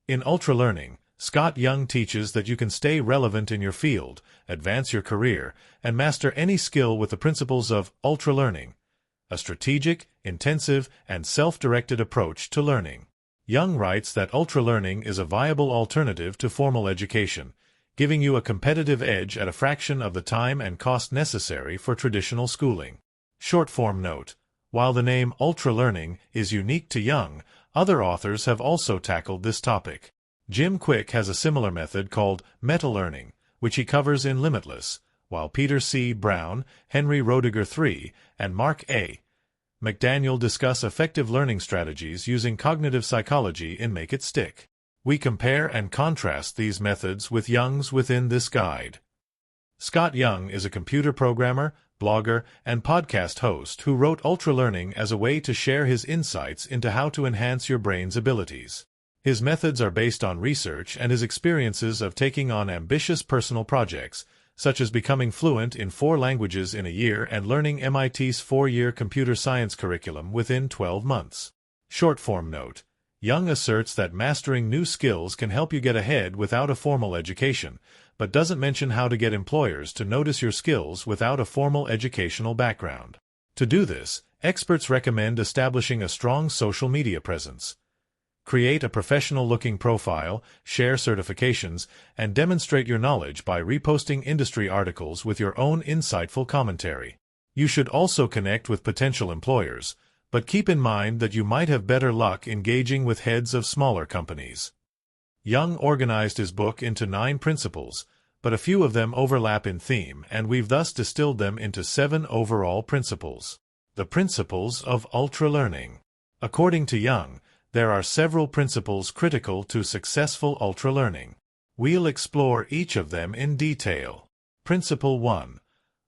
In Ultralearning, Scott Young teaches that you can stay relevant in your field, advance your career, and master any skill with the principles of Ultralearning, a strategic, intensive, and self-directed approach to learning. Young writes that Ultralearning is a viable alternative to formal education, giving you a competitive edge at a fraction of the time and cost necessary for traditional schooling. Short-form note: while the name Ultralearning is unique to Young, other authors have also tackled this topic. Jim Kwik has a similar method called Meta-learning, which he covers in Limitless, while Peter C. Brown, Henry Roediger III, and Mark A. McDaniel discuss effective learning strategies using cognitive psychology in Make It Stick. We compare and contrast these methods with Young's within this guide. Scott Young is a computer programmer, blogger, and podcast host who wrote Ultralearning as a way to share his insights into how to enhance your brain's abilities. His methods are based on research and his experiences of taking on ambitious personal projects, such as becoming fluent in 4 languages in a year and learning MIT's 4-year computer science curriculum within 12 months. Short-form note: Young asserts that mastering new skills can help you get ahead without a formal education, but doesn't mention how to get employers to notice your skills without a formal educational background. To do this, experts recommend establishing a strong social media presence. Create a professional-looking profile, share certifications, and demonstrate your knowledge by reposting industry articles with your own insightful commentary. You should also connect with potential employers, but keep in mind that you might have better luck engaging with heads of smaller companies. Young organized his book into 9 principles, but a few of them overlap in theme, and we've thus distilled them into 7 overall principles. The principles of Ultralearning. According to Young, there are several principles critical to successful Ultralearning. We'll explore each of them in detail. Principle 1.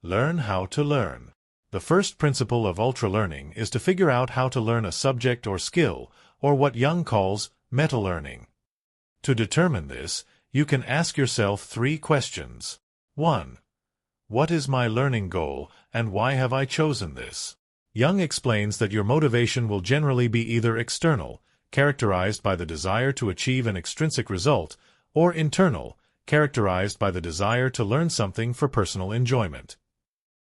Learn how to learn. The first principle of Ultralearning is to figure out how to learn a subject or skill, or what Young calls meta-learning. To determine this, you can ask yourself 3 questions. 1. What is my learning goal, and why have I chosen this? Young explains that your motivation will generally be either external, characterized by the desire to achieve an extrinsic result, or internal, characterized by the desire to learn something for personal enjoyment.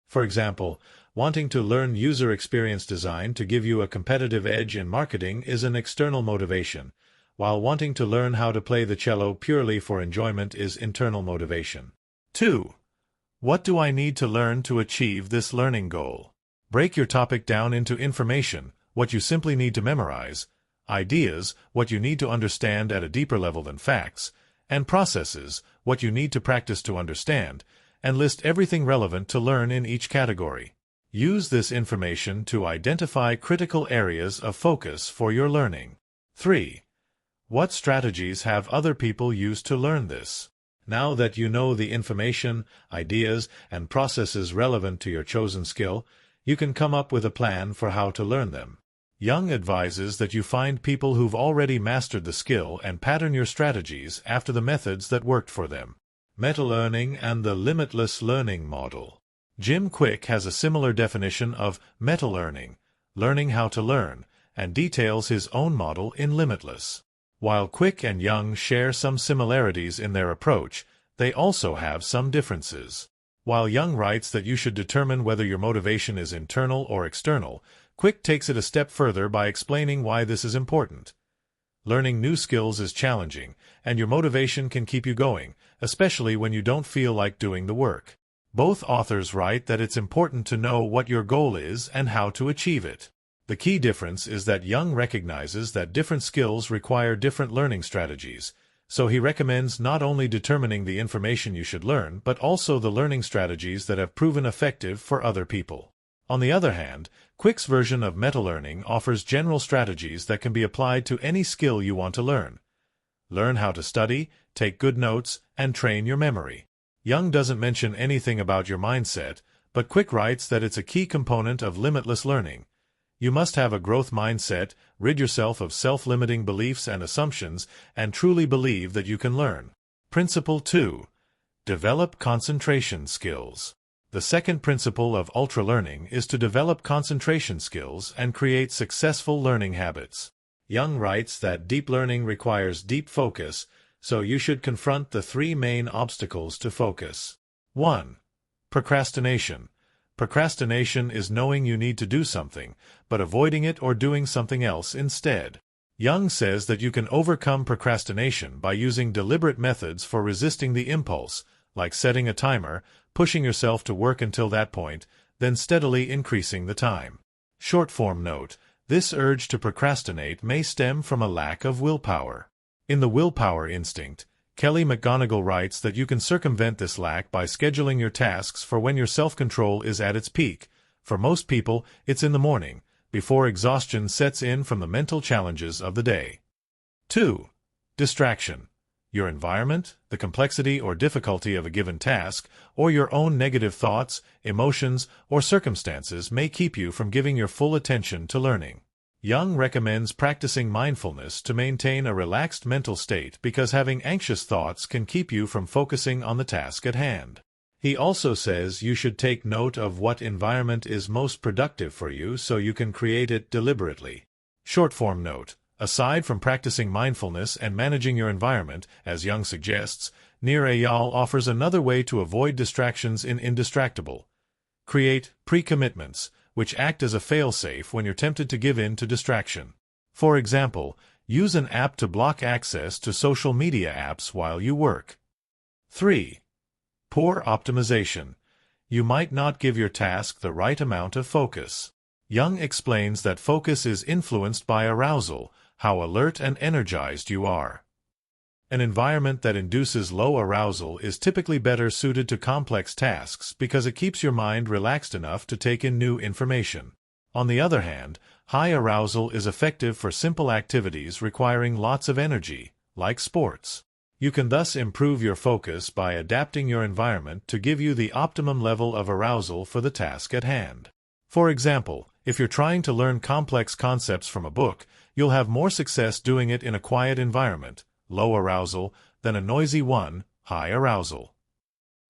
For example, wanting to learn user experience design to give you a competitive edge in marketing is an external motivation, while wanting to learn how to play the cello purely for enjoyment is internal motivation. 2. What do I need to learn to achieve this learning goal? Break your topic down into information, what you simply need to memorize, ideas, what you need to understand at a deeper level than facts, and processes, what you need to practice to understand, and list everything relevant to learn in each category. Use this information to identify critical areas of focus for your learning. 3. What strategies have other people used to learn this? Now that you know the information, ideas, and processes relevant to your chosen skill, you can come up with a plan for how to learn them. Young advises that you find people who've already mastered the skill and pattern your strategies after the methods that worked for them. Meta-learning and the Limitless learning model. Jim Kwik has a similar definition of meta-learning, learning how to learn, and details his own model in Limitless. While Kwik and Young share some similarities in their approach, they also have some differences. While Young writes that you should determine whether your motivation is internal or external, Kwik takes it a step further by explaining why this is important. Learning new skills is challenging, and your motivation can keep you going, especially when you don't feel like doing the work. Both authors write that it's important to know what your goal is and how to achieve it. The key difference is that Young recognizes that different skills require different learning strategies, so he recommends not only determining the information you should learn, but also the learning strategies that have proven effective for other people. On the other hand, Kwik's version of meta-learning offers general strategies that can be applied to any skill you want to learn. Learn how to study, take good notes, and train your memory. Young doesn't mention anything about your mindset, but Kwik writes that it's a key component of limitless learning. You must have a growth mindset, rid yourself of self-limiting beliefs and assumptions, and truly believe that you can learn. Principle 2. Develop concentration skills. The second principle of Ultralearning is to develop concentration skills and create successful learning habits. Young writes that deep learning requires deep focus, so you should confront the three main obstacles to focus. 1. Procrastination. Procrastination is knowing you need to do something, but avoiding it or doing something else instead. Young says that you can overcome procrastination by using deliberate methods for resisting the impulse, like setting a timer, pushing yourself to work until that point, then steadily increasing the time. Short-form note: this urge to procrastinate may stem from a lack of willpower. In The Willpower Instinct, Kelly McGonigal writes that you can circumvent this lack by scheduling your tasks for when your self-control is at its peak. For most people, it's in the morning, before exhaustion sets in from the mental challenges of the day. 2. Distraction. Your environment, the complexity or difficulty of a given task, or your own negative thoughts, emotions, or circumstances may keep you from giving your full attention to learning. Young recommends practicing mindfulness to maintain a relaxed mental state because having anxious thoughts can keep you from focusing on the task at hand. He also says you should take note of what environment is most productive for you so you can create it deliberately. Short-form note: aside from practicing mindfulness and managing your environment, as Young suggests, Nir Eyal offers another way to avoid distractions in Indistractable. Create pre-commitments, which act as a fail-safe when you're tempted to give in to distraction. For example, use an app to block access to social media apps while you work. 3. Poor optimization. You might not give your task the right amount of focus. Young explains that focus is influenced by arousal, how alert and energized you are. An environment that induces low arousal is typically better suited to complex tasks because it keeps your mind relaxed enough to take in new information. On the other hand, high arousal is effective for simple activities requiring lots of energy, like sports. You can thus improve your focus by adapting your environment to give you the optimum level of arousal for the task at hand. For example, if you're trying to learn complex concepts from a book, you'll have more success doing it in a quiet environment, low arousal, than a noisy one, high arousal.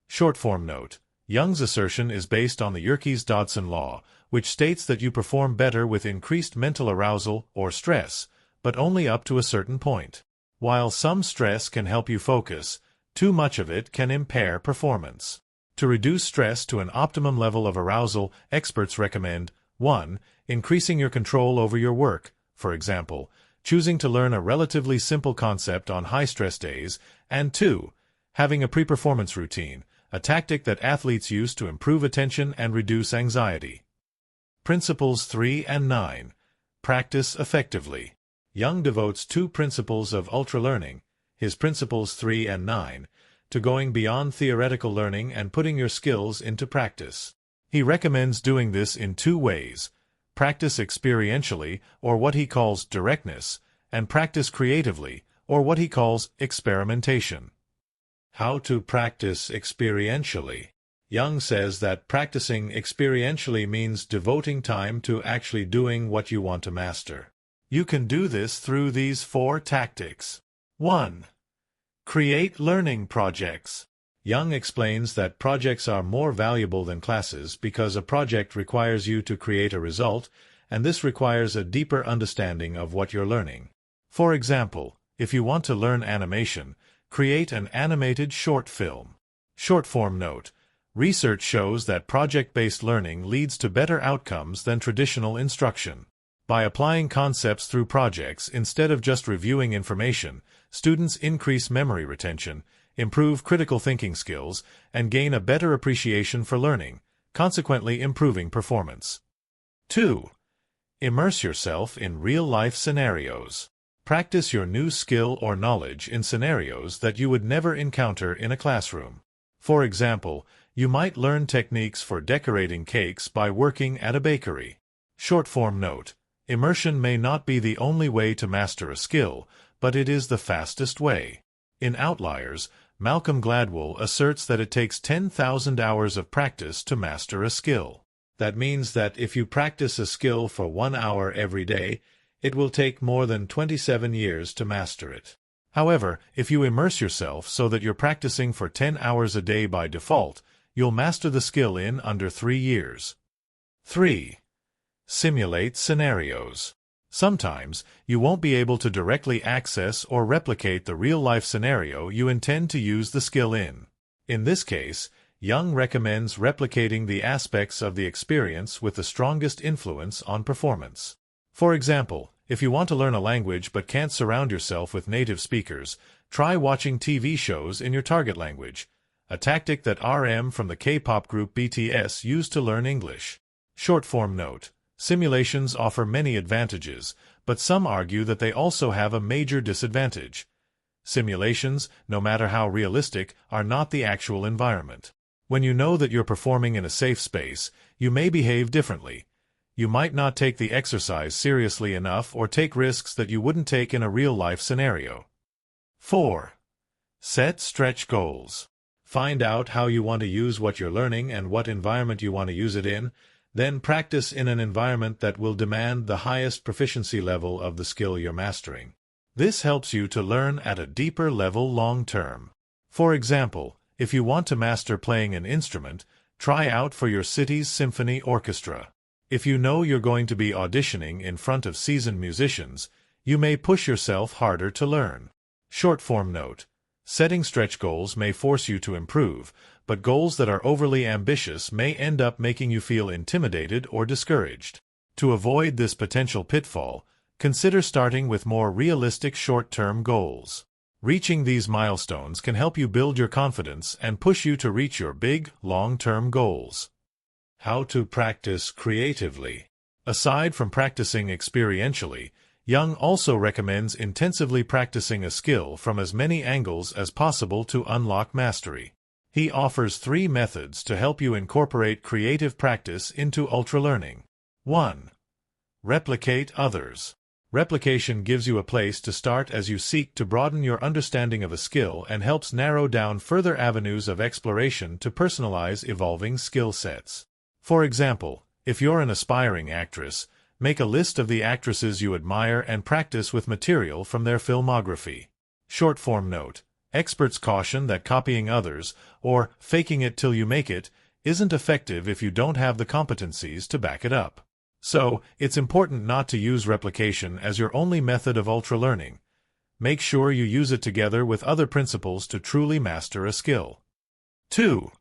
Short-form note: Young's assertion is based on the Yerkes-Dodson law, which states that you perform better with increased mental arousal or stress, but only up to a certain point. While some stress can help you focus, too much of it can impair performance. To reduce stress to an optimum level of arousal, experts recommend 1. Increasing your control over your work, for example, choosing to learn a relatively simple concept on high-stress days, and 2. Having a pre-performance routine, a tactic that athletes use to improve attention and reduce anxiety. Principles 3 and 9. Practice effectively. Young devotes 2 principles of ultralearning, his principles 3 and 9, to going beyond theoretical learning and putting your skills into practice. He recommends doing this in 2 ways: practice experientially, or what he calls directness, and practice creatively, or what he calls experimentation. How to practice experientially. Young says that practicing experientially means devoting time to actually doing what you want to master. You can do this through these 4 tactics. 1. Create learning projects. Young explains that projects are more valuable than classes because a project requires you to create a result, and this requires a deeper understanding of what you're learning. For example, if you want to learn animation, create an animated short film. Short-form note: research shows that project-based learning leads to better outcomes than traditional instruction. By applying concepts through projects instead of just reviewing information, students increase memory retention, improve critical thinking skills, and gain a better appreciation for learning, consequently improving performance. 2. Immerse yourself in real-life scenarios. Practice your new skill or knowledge in scenarios that you would never encounter in a classroom. For example, you might learn techniques for decorating cakes by working at a bakery. Short-form note: immersion may not be the only way to master a skill, but it is the fastest way. In Outliers, Malcolm Gladwell asserts that it takes 10,000 hours of practice to master a skill. That means that if you practice a skill for 1 hour every day, it will take more than 27 years to master it. However, if you immerse yourself so that you're practicing for 10 hours a day by default, you'll master the skill in under 3 years. 3. Simulate scenarios. Sometimes, you won't be able to directly access or replicate the real-life scenario you intend to use the skill in. In this case, Young recommends replicating the aspects of the experience with the strongest influence on performance. For example, if you want to learn a language but can't surround yourself with native speakers, try watching TV shows in your target language, a tactic that RM from the K-pop group BTS used to learn English. Short-form note: simulations offer many advantages, but some argue that they also have a major disadvantage. Simulations, no matter how realistic, are not the actual environment. When you know that you're performing in a safe space, you may behave differently. You might not take the exercise seriously enough or take risks that you wouldn't take in a real-life scenario. 4. Set stretch goals. Find out how you want to use what you're learning and what environment you want to use it in, then practice in an environment that will demand the highest proficiency level of the skill you're mastering. This helps you to learn at a deeper level long-term. For example, if you want to master playing an instrument, try out for your city's symphony orchestra. If you know you're going to be auditioning in front of seasoned musicians, you may push yourself harder to learn. Short-form note: setting stretch goals may force you to improve, but goals that are overly ambitious may end up making you feel intimidated or discouraged. To avoid this potential pitfall, consider starting with more realistic short-term goals. Reaching these milestones can help you build your confidence and push you to reach your big, long-term goals. How to practice creatively. Aside from practicing experientially, Young also recommends intensively practicing a skill from as many angles as possible to unlock mastery. He offers 3 methods to help you incorporate creative practice into ultralearning. 1. Replicate others. Replication gives you a place to start as you seek to broaden your understanding of a skill and helps narrow down further avenues of exploration to personalize evolving skill sets. For example, if you're an aspiring actress, make a list of the actresses you admire and practice with material from their filmography. Short-form note: experts caution that copying others, or faking it till you make it, isn't effective if you don't have the competencies to back it up. So, it's important not to use replication as your only method of ultralearning. Make sure you use it together with other principles to truly master a skill. 2.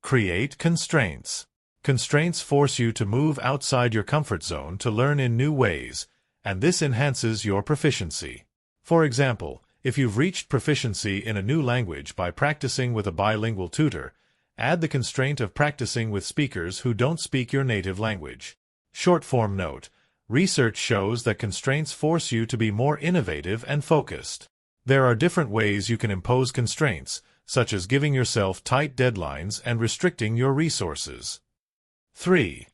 Create constraints. Constraints force you to move outside your comfort zone to learn in new ways, and this enhances your proficiency. For example, if you've reached proficiency in a new language by practicing with a bilingual tutor, add the constraint of practicing with speakers who don't speak your native language. Short-form note: research shows that constraints force you to be more innovative and focused. There are different ways you can impose constraints, such as giving yourself tight deadlines and restricting your resources. 3.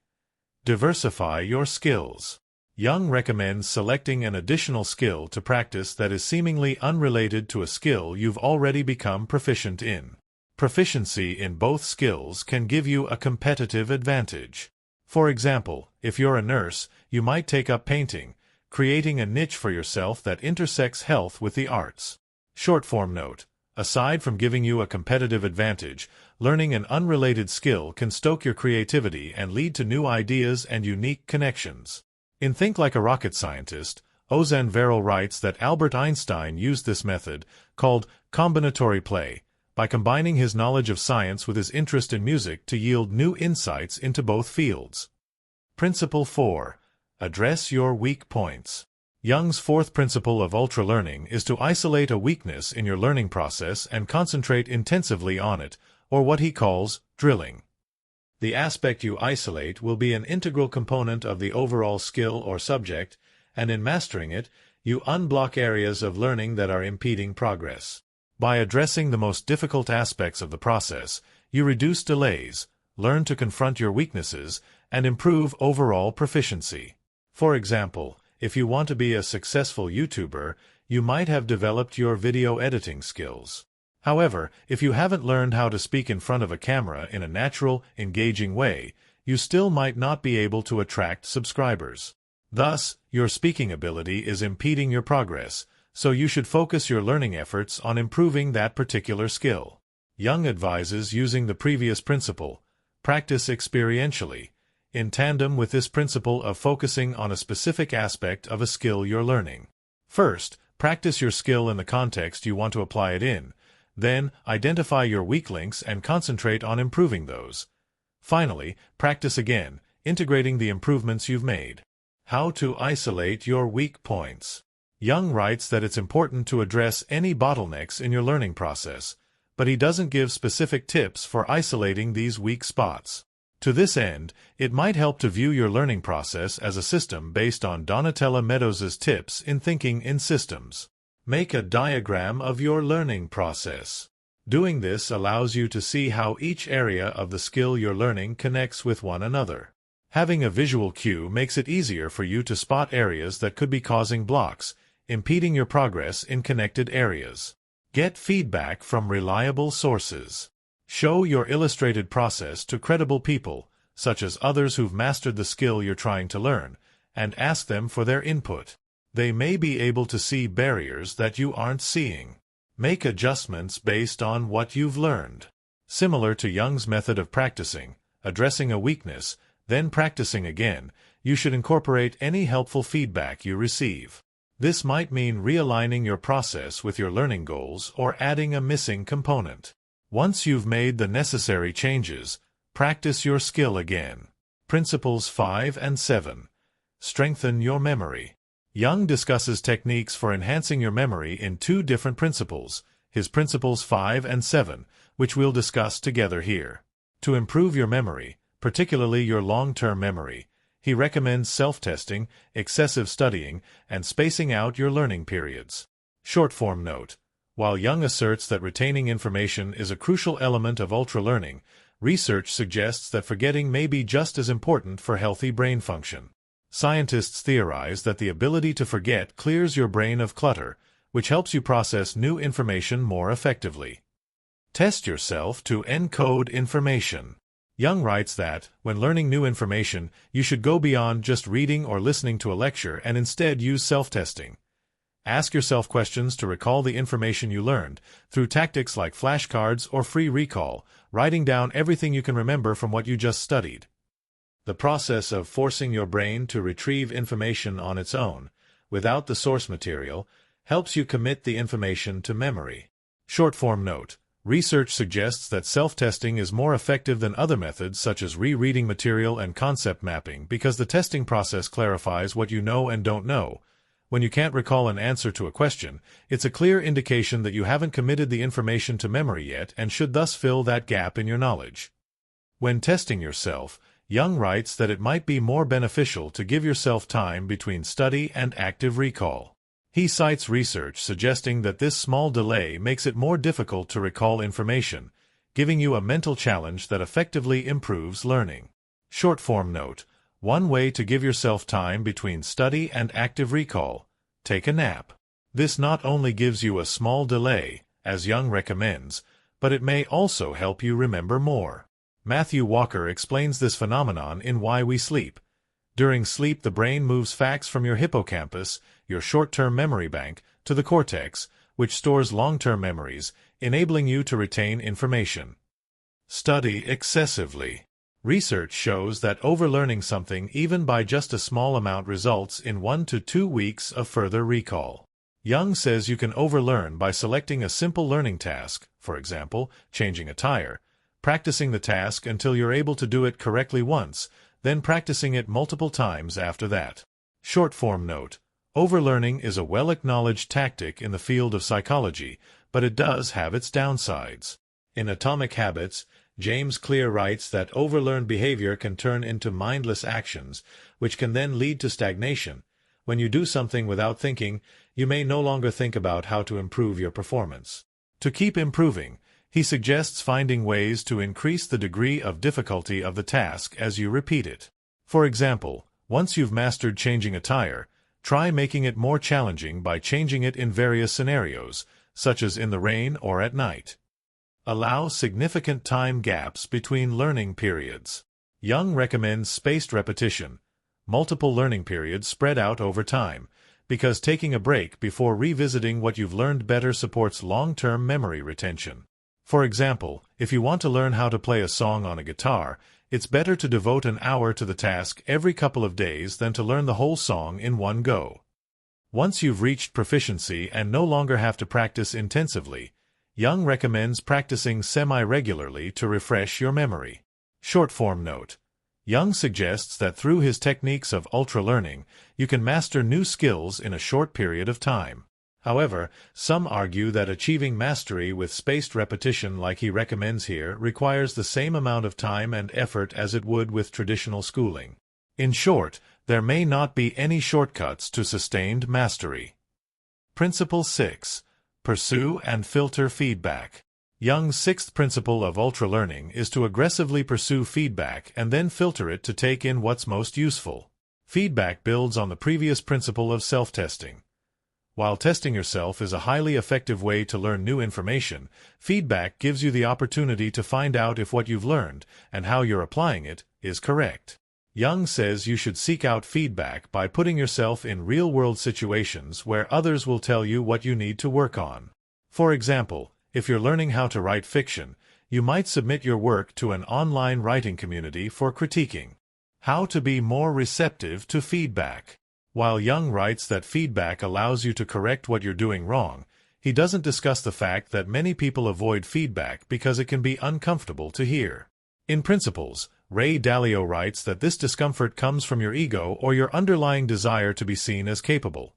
Diversify your skills. Young recommends selecting an additional skill to practice that is seemingly unrelated to a skill you've already become proficient in. Proficiency in both skills can give you a competitive advantage. For example, if you're a nurse, you might take up painting, creating a niche for yourself that intersects health with the arts. Short-form note: aside from giving you a competitive advantage, learning an unrelated skill can stoke your creativity and lead to new ideas and unique connections. In Think Like a Rocket Scientist, Ozan Verrell writes that Albert Einstein used this method, called combinatory play, by combining his knowledge of science with his interest in music to yield new insights into both fields. Principle 4. Address your weak points. Young's 4th principle of ultralearning is to isolate a weakness in your learning process and concentrate intensively on it, or what he calls drilling. The aspect you isolate will be an integral component of the overall skill or subject, and in mastering it, you unblock areas of learning that are impeding progress. By addressing the most difficult aspects of the process, you reduce delays, learn to confront your weaknesses, and improve overall proficiency. For example, if you want to be a successful YouTuber, you might have developed your video editing skills. However, if you haven't learned how to speak in front of a camera in a natural, engaging way, you still might not be able to attract subscribers. Thus, your speaking ability is impeding your progress, so you should focus your learning efforts on improving that particular skill. Young advises using the previous principle: practice experientially. in tandem with this principle of focusing on a specific aspect of a skill you're learning. First, practice your skill in the context you want to apply it in. Then, identify your weak links and concentrate on improving those. Finally, practice again, integrating the improvements you've made. How to isolate your weak points. Young writes that it's important to address any bottlenecks in your learning process, but he doesn't give specific tips for isolating these weak spots. To this end, it might help to view your learning process as a system based on Donatella Meadows' tips in Thinking in Systems. Make a diagram of your learning process. Doing this allows you to see how each area of the skill you're learning connects with one another. Having a visual cue makes it easier for you to spot areas that could be causing blocks, impeding your progress in connected areas. Get feedback from reliable sources. Show your illustrated process to credible people, such as others who've mastered the skill you're trying to learn, and ask them for their input. They may be able to see barriers that you aren't seeing. Make adjustments based on what you've learned. Similar to Young's method of practicing, addressing a weakness, then practicing again, you should incorporate any helpful feedback you receive. This might mean realigning your process with your learning goals or adding a missing component. Once you've made the necessary changes, practice your skill again. Principles 5 and 7. Strengthen your memory. Young discusses techniques for enhancing your memory in two different principles, his Principles 5 and 7, which we'll discuss together here. To improve your memory, particularly your long-term memory, he recommends self-testing, excessive studying, and spacing out your learning periods. Short-form note. While Young asserts that retaining information is a crucial element of ultralearning, research suggests that forgetting may be just as important for healthy brain function. Scientists theorize that the ability to forget clears your brain of clutter, which helps you process new information more effectively. Test yourself to encode information. Young writes that, when learning new information, you should go beyond just reading or listening to a lecture and instead use self-testing. Ask yourself questions to recall the information you learned, through tactics like flashcards or free recall, writing down everything you can remember from what you just studied. The process of forcing your brain to retrieve information on its own, without the source material, helps you commit the information to memory. Short-form note. Research suggests that self-testing is more effective than other methods such as rereading material and concept mapping because the testing process clarifies what you know and don't know. When you can't recall an answer to a question, it's a clear indication that you haven't committed the information to memory yet and should thus fill that gap in your knowledge. When testing yourself, Young writes that it might be more beneficial to give yourself time between study and active recall. He cites research suggesting that this small delay makes it more difficult to recall information, giving you a mental challenge that effectively improves learning. Short-form note. One way to give yourself time between study and active recall: take a nap. This not only gives you a small delay, as Young recommends, but it may also help you remember more. Matthew Walker explains this phenomenon in Why We Sleep. During sleep, the brain moves facts from your hippocampus, your short-term memory bank, to the cortex, which stores long-term memories, enabling you to retain information. Study excessively. Research shows that overlearning something even by just a small amount results in 1 to 2 weeks of further recall. Young says you can overlearn by selecting a simple learning task, for example, changing a tire, practicing the task until you're able to do it correctly once, then practicing it multiple times after that. Short-form note. Overlearning is a well-acknowledged tactic in the field of psychology, but it does have its downsides. In Atomic Habits, James Clear writes that overlearned behavior can turn into mindless actions, which can then lead to stagnation. When you do something without thinking, you may no longer think about how to improve your performance. To keep improving, he suggests finding ways to increase the degree of difficulty of the task as you repeat it. For example, once you've mastered changing a tire, try making it more challenging by changing it in various scenarios, such as in the rain or at night. Allow significant time gaps between learning periods. Young recommends spaced repetition, multiple learning periods spread out over time, because taking a break before revisiting what you've learned better supports long-term memory retention. For example, if you want to learn how to play a song on a guitar, It's better to devote an hour to the task every couple of days than to learn the whole song in one go. Once you've reached proficiency and no longer have to practice intensively, Young recommends practicing semi-regularly to refresh your memory. Short-form note. Young suggests that through his techniques of ultralearning, you can master new skills in a short period of time. However, some argue that achieving mastery with spaced repetition like he recommends here requires the same amount of time and effort as it would with traditional schooling. In short, there may not be any shortcuts to sustained mastery. Principle 6. Pursue and filter feedback. Young's sixth principle of ultralearning is to aggressively pursue feedback and then filter it to take in what's most useful. Feedback builds on the previous principle of self-testing. While testing yourself is a highly effective way to learn new information, feedback gives you the opportunity to find out if what you've learned and how you're applying it is correct. Young says you should seek out feedback by putting yourself in real-world situations where others will tell you what you need to work on. For example, if you're learning how to write fiction, you might submit your work to an online writing community for critiquing. How to be more receptive to feedback. While Young writes that feedback allows you to correct what you're doing wrong, he doesn't discuss the fact that many people avoid feedback because it can be uncomfortable to hear. In Principles, Ray Dalio writes that this discomfort comes from your ego or your underlying desire to be seen as capable.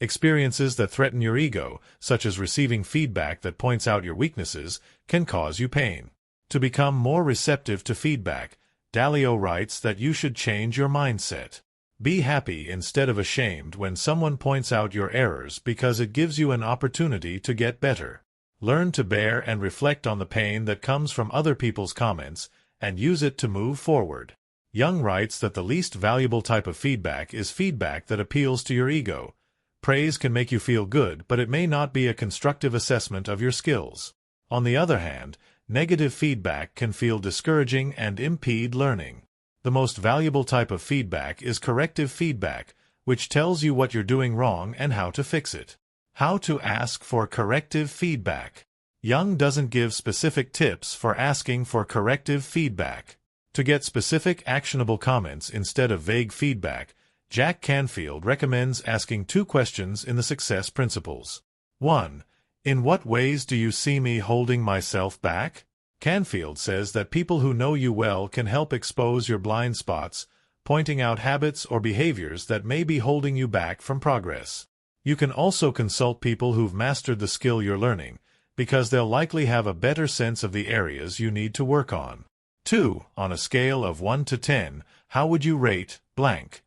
Experiences that threaten your ego, such as receiving feedback that points out your weaknesses, can cause you pain. To become more receptive to feedback, Dalio writes that you should change your mindset. Be happy instead of ashamed when someone points out your errors because it gives you an opportunity to get better. Learn to bear and reflect on the pain that comes from other people's comments and use it to move forward. Young writes that the least valuable type of feedback is feedback that appeals to your ego. Praise can make you feel good, but it may not be a constructive assessment of your skills. On the other hand, negative feedback can feel discouraging and impede learning. The most valuable type of feedback is corrective feedback, which tells you what you're doing wrong and how to fix it. How to ask for corrective feedback. Young doesn't give specific tips for asking for corrective feedback. To get specific, actionable comments instead of vague feedback, Jack Canfield recommends asking 2 questions in the Success Principles. 1. In what ways do you see me holding myself back? Canfield says that people who know you well can help expose your blind spots, pointing out habits or behaviors that may be holding you back from progress. You can also consult people who've mastered the skill you're learning, because they'll likely have a better sense of the areas you need to work on. 2. On a scale of 1 to 10, how would you rate blank?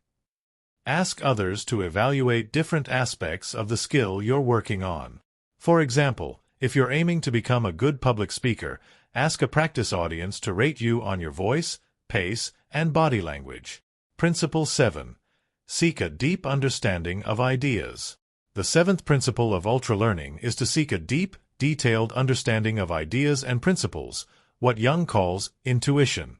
Ask others to evaluate different aspects of the skill you're working on. For example, if you're aiming to become a good public speaker, ask a practice audience to rate you on your voice, pace, and body language. Principle 7. Seek a deep understanding of ideas. The 7th principle of ultralearning is to seek a deep, detailed understanding of ideas and principles, what Young calls intuition.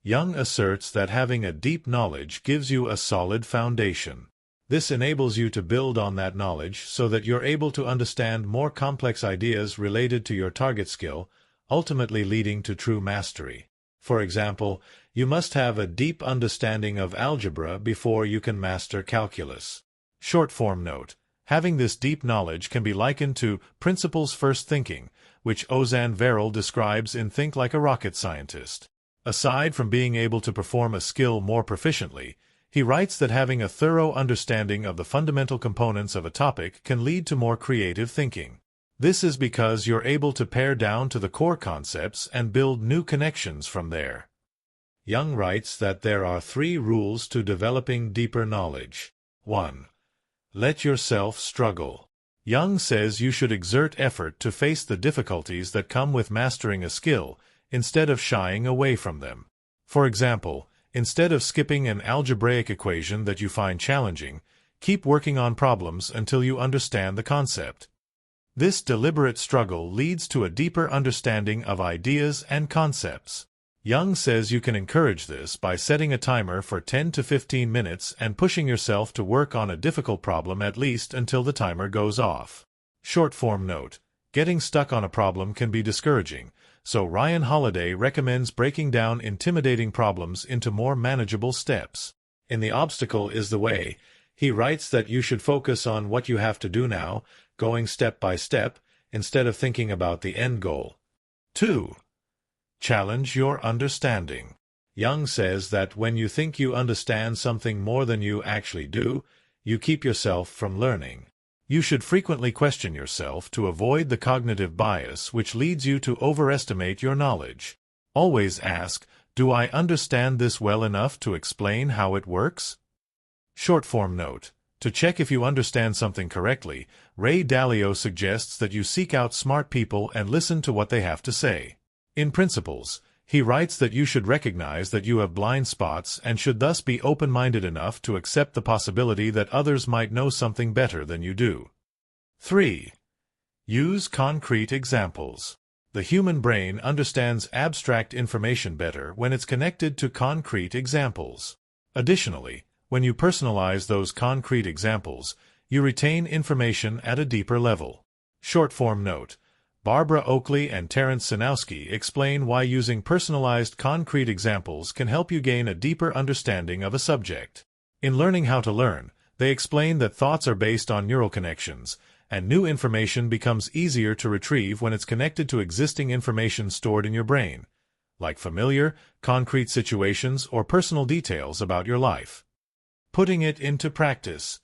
Young asserts that having a deep knowledge gives you a solid foundation. This enables you to build on that knowledge so that you're able to understand more complex ideas related to your target skill, ultimately leading to true mastery. For example, you must have a deep understanding of algebra before you can master calculus. Short-form note. Having this deep knowledge can be likened to principles-first thinking, which Ozan Varol describes in Think Like a Rocket Scientist. Aside from being able to perform a skill more proficiently, he writes that having a thorough understanding of the fundamental components of a topic can lead to more creative thinking. This is because you're able to pare down to the core concepts and build new connections from there. Young writes that there are 3 rules to developing deeper knowledge. 1. Let yourself struggle. Young says you should exert effort to face the difficulties that come with mastering a skill, instead of shying away from them. For example, instead of skipping an algebraic equation that you find challenging, keep working on problems until you understand the concept. This deliberate struggle leads to a deeper understanding of ideas and concepts. Young says you can encourage this by setting a timer for 10 to 15 minutes and pushing yourself to work on a difficult problem at least until the timer goes off. Short-form note. Getting stuck on a problem can be discouraging, so Ryan Holiday recommends breaking down intimidating problems into more manageable steps. In The Obstacle is the Way, he writes that you should focus on what you have to do now, going step by step, instead of thinking about the end goal. 2. Challenge your understanding. Young says that when you think you understand something more than you actually do, you keep yourself from learning. You should frequently question yourself to avoid the cognitive bias which leads you to overestimate your knowledge. Always ask, do I understand this well enough to explain how it works? Short-form note. To check if you understand something correctly, Ray Dalio suggests that you seek out smart people and listen to what they have to say. In Principles, he writes that you should recognize that you have blind spots and should thus be open-minded enough to accept the possibility that others might know something better than you do. 3. Use concrete examples. The human brain understands abstract information better when it's connected to concrete examples. Additionally, when you personalize those concrete examples, you retain information at a deeper level. Short-form note. Barbara Oakley and Terence Sinowski explain why using personalized concrete examples can help you gain a deeper understanding of a subject. In Learning How to Learn, they explain that thoughts are based on neural connections, and new information becomes easier to retrieve when it's connected to existing information stored in your brain, like familiar, concrete situations or personal details about your life. Putting it into practice.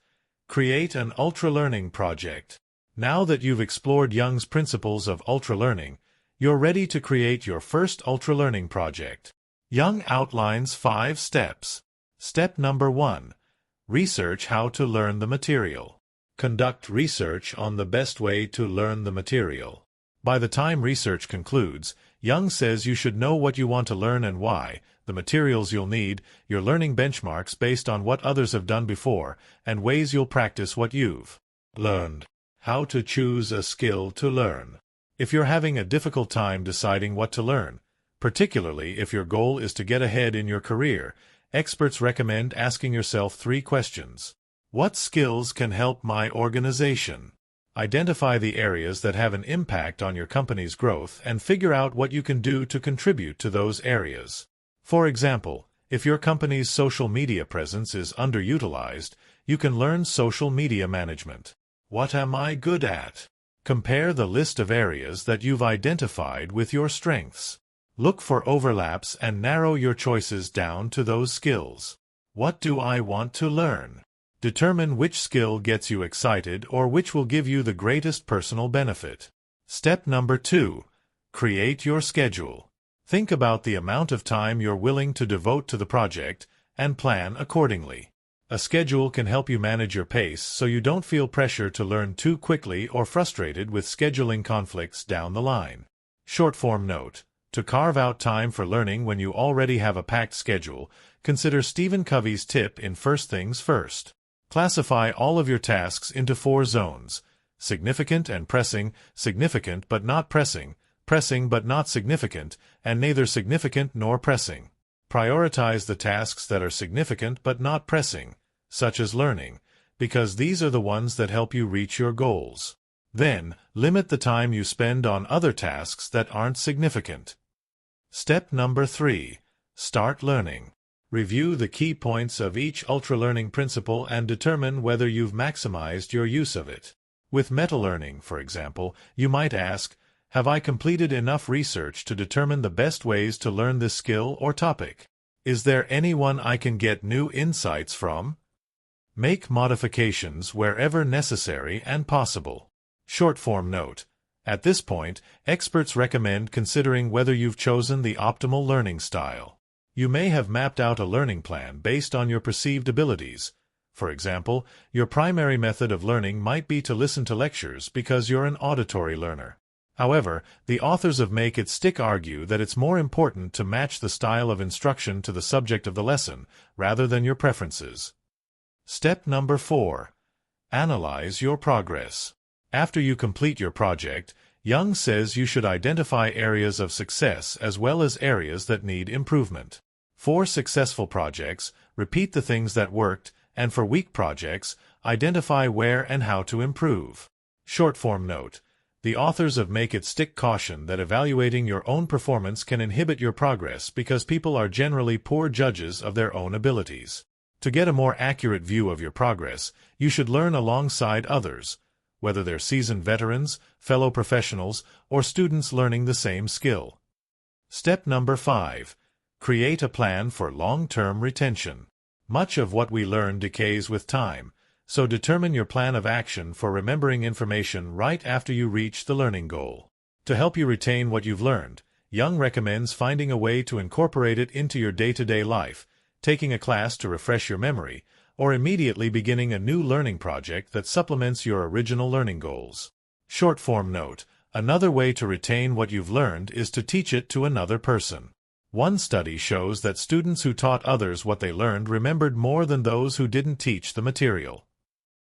Create an ultralearning project. Now that you've explored Young's principles of ultralearning, you're ready to create your first ultralearning project. Young outlines 5 steps. Step number 1. Research how to learn the material. Conduct research on the best way to learn the material. By the time research concludes, Young says you should know what you want to learn and why, the materials you'll need, your learning benchmarks based on what others have done before, and ways you'll practice what you've learned. How to choose a skill to learn. If you're having a difficult time deciding what to learn, particularly if your goal is to get ahead in your career, experts recommend asking yourself 3 questions. What skills can help my organization? Identify the areas that have an impact on your company's growth and figure out what you can do to contribute to those areas. For example, if your company's social media presence is underutilized, you can learn social media management. What am I good at? Compare the list of areas that you've identified with your strengths. Look for overlaps and narrow your choices down to those skills. What do I want to learn? Determine which skill gets you excited or which will give you the greatest personal benefit. Step number 2. Create your schedule. Think about the amount of time you're willing to devote to the project and plan accordingly. A schedule can help you manage your pace so you don't feel pressure to learn too quickly or frustrated with scheduling conflicts down the line. Short-form note. To carve out time for learning when you already have a packed schedule, consider Stephen Covey's tip in First Things First. Classify all of your tasks into 4 zones: significant and pressing, significant but not pressing, pressing but not significant, and neither significant nor pressing. Prioritize the tasks that are significant but not pressing, such as learning, because these are the ones that help you reach your goals. Then, limit the time you spend on other tasks that aren't significant. Step number 3. Start learning. Review the key points of each ultralearning principle and determine whether you've maximized your use of it. With meta-learning, for example, you might ask, have I completed enough research to determine the best ways to learn this skill or topic? Is there anyone I can get new insights from? Make modifications wherever necessary and possible. Short-form note. At this point, experts recommend considering whether you've chosen the optimal learning style. You may have mapped out a learning plan based on your perceived abilities. For example, your primary method of learning might be to listen to lectures because you're an auditory learner. However, the authors of Make It Stick argue that it's more important to match the style of instruction to the subject of the lesson, rather than your preferences. Step number 4. Analyze your progress. After you complete your project, Young says you should identify areas of success as well as areas that need improvement. For successful projects, repeat the things that worked, and for weak projects, identify where and how to improve. Short-form note. The authors of Make It Stick caution that evaluating your own performance can inhibit your progress because people are generally poor judges of their own abilities. To get a more accurate view of your progress, you should learn alongside others, whether they're seasoned veterans, fellow professionals, or students learning the same skill. Step number 5. Create a plan for long-term retention. Much of what we learn decays with time, so determine your plan of action for remembering information right after you reach the learning goal. To help you retain what you've learned, Young recommends finding a way to incorporate it into your day-to-day life, taking a class to refresh your memory, or immediately beginning a new learning project that supplements your original learning goals. Short-form note: another way to retain what you've learned is to teach it to another person. One study shows that students who taught others what they learned remembered more than those who didn't teach the material.